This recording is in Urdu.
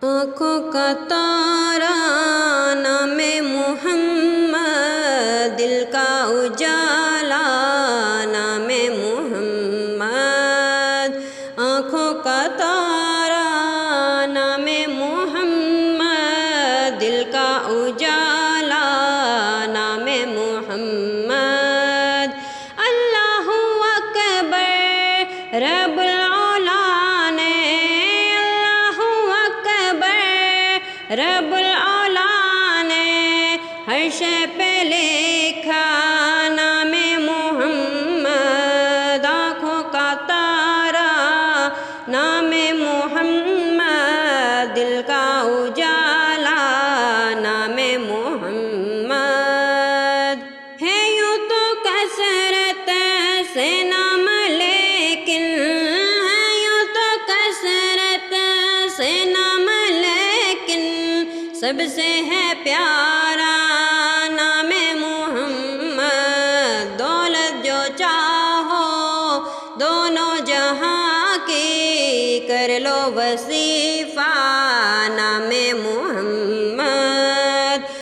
آنکھوں کا تارا نام محمد، دل کا اجالا نام محمد، آنکھوں کا تارا نام محمد، دل کا اجالا نام محمد۔ اللہ اکبر رب العلا نے، اللہ اکبر رب العلا نے ہر شے پہ لکھا نام محمد، آنکھوں کا تارا نام محمد، دل کا اجالا نام محمد۔ ہے یوں تو کثرت سے نام لیکن، ہے یوں تو کثرت سے نام لیکن، سب سے ہے پیارا نام محمد۔ دولت جو چاہو دونوں جہاں کی، کر لو وظیفہ نام محمد۔